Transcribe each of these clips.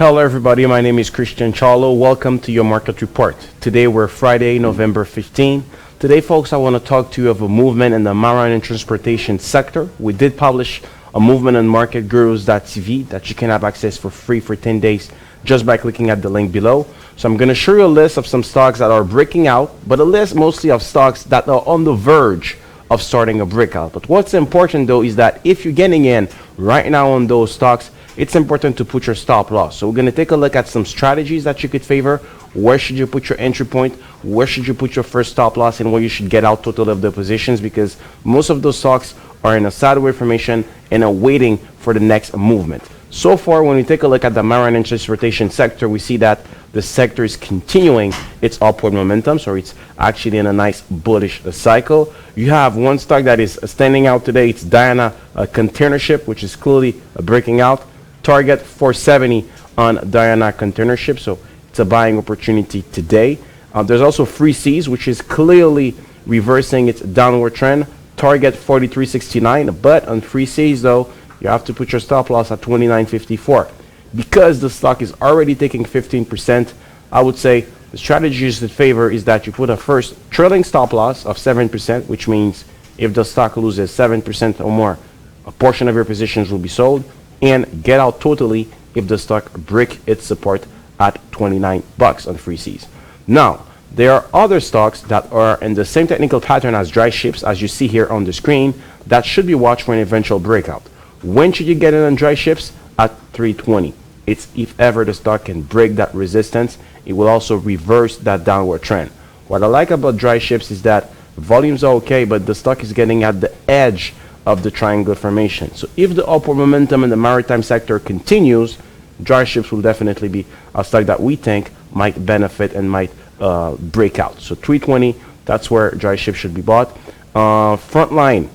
Hello everybody, my name is Christian Charlo. Welcome to your market report. Today we're Friday, November 15. Today folks, I want to talk to you of a movement in the marine and transportation sector. We did publish a movement on marketgurus.tv that you can have access for free for 10 days just by clicking at the link below. So I'm going to show you a list of some stocks that are breaking out, but a list mostly of stocks that are on the verge of starting a breakout. But what's important though is that if you're getting in right now on those stocks, it's important to put your stop loss. So we're going to take a look at some strategies that you could favor. Where should you put your entry point? Where should you put your first stop loss? And where you should get out total of the positions, because most of those stocks are in a sideways formation and are waiting for the next movement. So far, when we take a look at the marine and transportation sector, we see that the sector is continuing its upward momentum. So it's actually in a nice bullish cycle. You have one stock that is standing out today. It's Diana Containership, which is clearly breaking out. Target 470 on Diana Containership, so it's a buying opportunity today. There's also Free Seas, which is clearly reversing its downward trend. Target 43.69, but on Free Seas though, you have to put your stop loss at 29.54. Because the stock is already taking 15%, I would say the strategies in favor is that you put a first trailing stop loss of 7%, which means if the stock loses 7% or more, a portion of your positions will be sold, and get out totally if the stock break its support at 29 bucks on Free Seas. Now, there are other stocks that are in the same technical pattern as DryShips, as you see here on the screen, that should be watched for an eventual breakout. When should you get in on DryShips? At 320. It's if ever the stock can break that resistance, it will also reverse that downward trend. What I like about DryShips is that volumes are okay, but the stock is getting at the edge of the triangle formation. So if the upward momentum in the maritime sector continues, DryShips will definitely be a stock that we think might benefit and might break out. So 320, that's where DryShips should be bought. Frontline.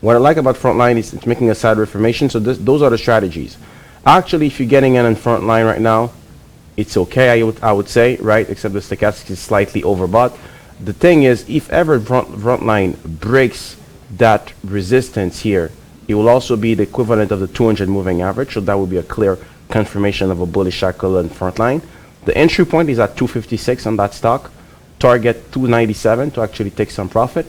What I like about Frontline is it's making a sideways formation. So those are the strategies. Actually, if you're getting in on Frontline right now, it's okay, I would say, right? Except the stochastic is slightly overbought. The thing is, if ever Frontline breaks that resistance here, it will also be the equivalent of the 200 moving average, so that will be a clear confirmation of a bullish cycle in Frontline. The entry point is at 256 on that stock. Target 297 to actually take some profit.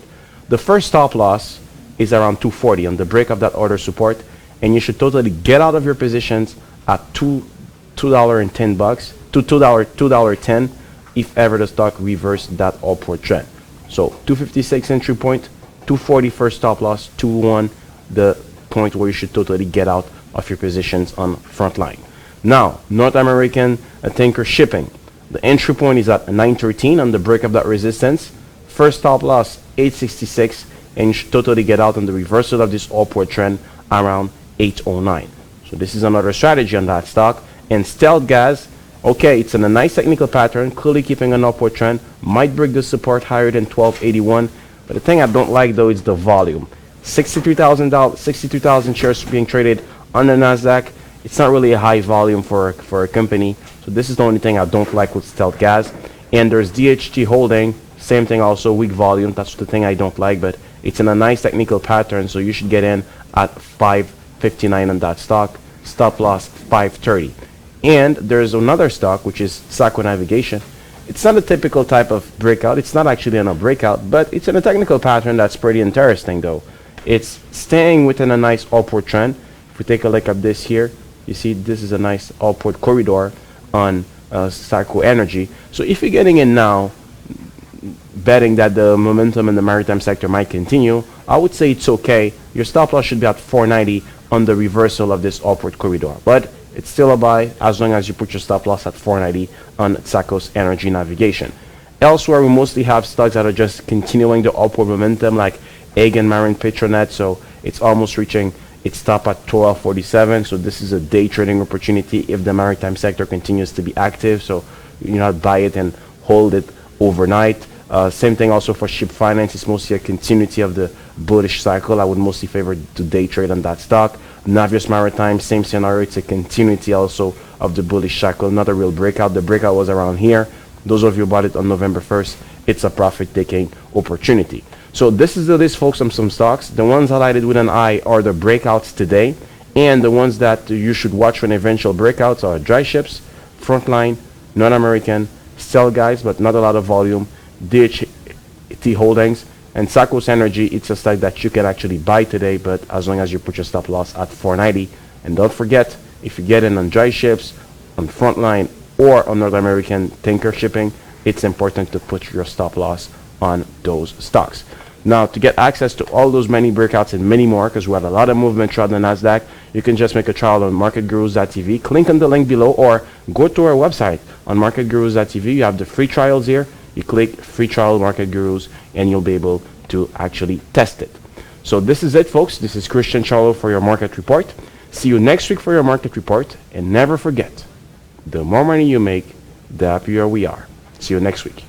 The first stop loss is around 240 on the break of that order support, and you should totally get out of your positions at $2.10 to $2.10 if ever the stock reverse that upward trend. So 256 entry point, 240 first stop loss, 201 the point where you should totally get out of your positions on Frontline. Now, North American tanker shipping. The entry point is at 913 on the break of that resistance. First stop loss 866, and you should totally get out on the reversal of this upward trend around 809. So this is another strategy on that stock. And STEALTHGAS, okay, it's in a nice technical pattern, clearly keeping an upward trend, might break the support higher than 1281. But the thing I don't like though is the volume. 62,000 shares being traded on the Nasdaq. It's not really a high volume for a company. So this is the only thing I don't like with STEALTHGAS. And there's DHT Holding, same thing also, weak volume. That's the thing I don't like, but it's in a nice technical pattern, so you should get in at 559 on that stock. Stop loss 530. And there's another stock which is TSAKOS Navigation. It's not a typical type of breakout. It's not actually on a breakout, but it's in a technical pattern that's pretty interesting though. It's staying within a nice upward trend. If we take a look at this here, you see this is a nice upward corridor on TSAKOS Energy. So if you're getting in now, betting that the momentum in the maritime sector might continue, I would say it's okay. Your stop loss should be at 490 on the reversal of this upward corridor. But it's still a buy as long as you put your stop loss at 490 on TSAKOS Energy Navigation. Elsewhere, we mostly have stocks that are just continuing the upward momentum, like Aegon Marine Petronet. So it's almost reaching its top at 1247. So this is a day trading opportunity if the maritime sector continues to be active. So you not buy it and hold it overnight. Same thing also for ship finance. It's mostly a continuity of the bullish cycle. I would mostly favor to day trade on that stock. Navios Maritime, same scenario. It's a continuity also of the bullish cycle, not a real breakout. The breakout was around here. Those of you who bought it on November 1st, it's a profit taking opportunity. So this is the list, folks, on some stocks. The ones highlighted with an I are the breakouts today. And the ones that you should watch when eventual breakouts are DryShips, Frontline, Non-American, STEALTHGAS, but not a lot of volume, DHT Holdings, and TSAKOS Energy. It's a stock that you can actually buy today, but as long as you put your stop loss at 490. And don't forget, if you get in on DryShips, on Frontline, or on North American tanker shipping, it's important to put your stop loss on those stocks. Now, to get access to all those many breakouts and many more, because we had a lot of movement throughout the NASDAQ, you can just make a trial on marketgurus.tv. Click on the link below or go to our website on marketgurus.tv. You have the free trials here. You click free trial Market Gurus and you'll be able to actually test it. So this is it, folks. This is Christian Charlo for your market report. See you next week for your market report. And never forget, the more money you make, the happier we are. See you next week.